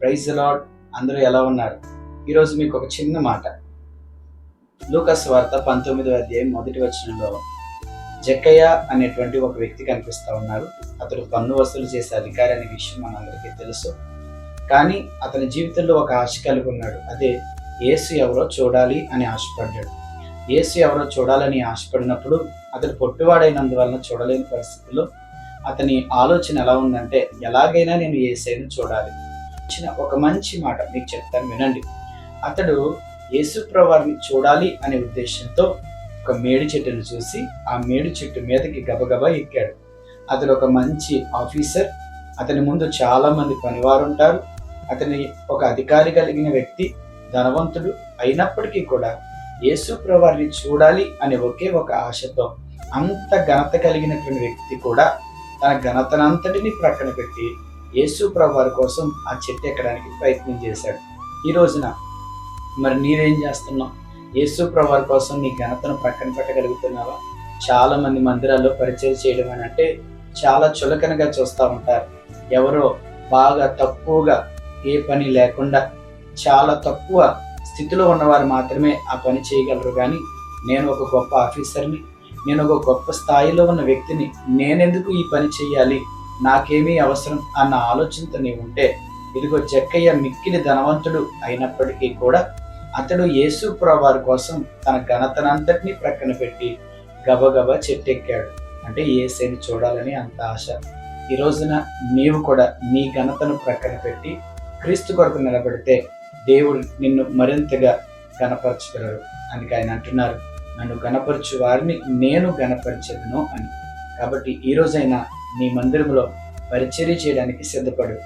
Praise the lord. అందరూ ఎలా ఉన్నారు? ఈరోజు మీకు ఒక చిన్న మాట. లూకా సువార్త 19వ అధ్యాయం 1వ వచనంలో జక్కయ్య అనేటువంటి ఒక వ్యక్తి కనిపిస్తూ ఉన్నారు. అతడు పన్ను వసూలు చేసే అధికారి అనే విషయం మనందరికీ తెలుసు. కానీ అతని జీవితంలో ఒక ఆశ కలిగి ఉన్నాడు. అదే యేసు ఎవరో చూడాలి అని ఆశపడ్డాడు. యేసు ఎవరో చూడాలని ఆశపడినప్పుడు అతడు పొట్టివాడైనందువలన చూడలేని పరిస్థితుల్లో అతని ఆలోచన ఎలా ఉందంటే, ఎలాగైనా నేను యేసుని చూడాలి. ఒక మంచి మాట మీకు చెప్తాను, వినండి. అతడు యేసు ప్రభువారిని చూడాలి అనే ఉద్దేశంతో ఒక మేడి చెట్టును చూసి ఆ మేడి చెట్టు మీదకి గబగబా ఎక్కాడు. అతడు ఒక మంచి ఆఫీసర్. అతని ముందు చాలా మంది పనివారు ఉంటారు. అతని ఒక అధికారి కలిగిన వ్యక్తి, ధనవంతుడు అయినప్పటికీ కూడా యేసు ప్రభువారిని చూడాలి అనే ఒకే ఒక ఆశతో అంత ఘనత కలిగినటువంటి వ్యక్తి కూడా తన ఘనతనంతటిని ప్రక్కన పెట్టి యేసు ప్రభువారి కోసం ఆ చెట్టు ఎక్కడానికి ప్రయత్నం చేశాడు. ఈ రోజున మరి నీవేం చేస్తున్నావు? యేసు ప్రభువారి కోసం నీ ఘనతను ప్రక్కన పెట్టగలుగుతున్నావా? చాలా మంది మందిరాల్లో పరిచయం చేయడం అని అంటే చాలా చులకనగా చూస్తూ ఉంటారు. ఎవరో బాగా తక్కువగా, ఏ పని లేకుండా చాలా తక్కువ స్థితిలో ఉన్నవారు మాత్రమే ఆ పని చేయగలరు. కానీ నేను ఒక గొప్ప ఆఫీసర్ని, నేను ఒక గొప్ప స్థాయిలో ఉన్న వ్యక్తిని, నేనెందుకు ఈ పని చేయాలి, నాకేమీ అవసరం అన్న ఆలోచనతో నీవు ఉంటే, ఇదిగో జక్కయ్య మిక్కిలి ధనవంతుడు అయినప్పటికీ కూడా అతడు యేసు ప్రభువారి కోసం తన ఘనతనంతటినీ ప్రక్కన పెట్టి గబగబా చెట్టెక్కాడు. అంటే యేసుని చూడాలని అంత ఆశ. ఈ రోజున నీవు కూడా నీ ఘనతను ప్రక్కన పెట్టి క్రీస్తు కొరకు నిలబడితే దేవుడు నిన్ను మరింతగా ఘనపరచగలరు. అందుకే ఆయన అంటున్నారు, నన్ను ఘనపరచు వారిని నేను ఘనపరచెదను అని. కాబట్టి ఈ రోజైనా నీ మందిరంలో పరిచర్య చేయడానికి సిద్ధపడు.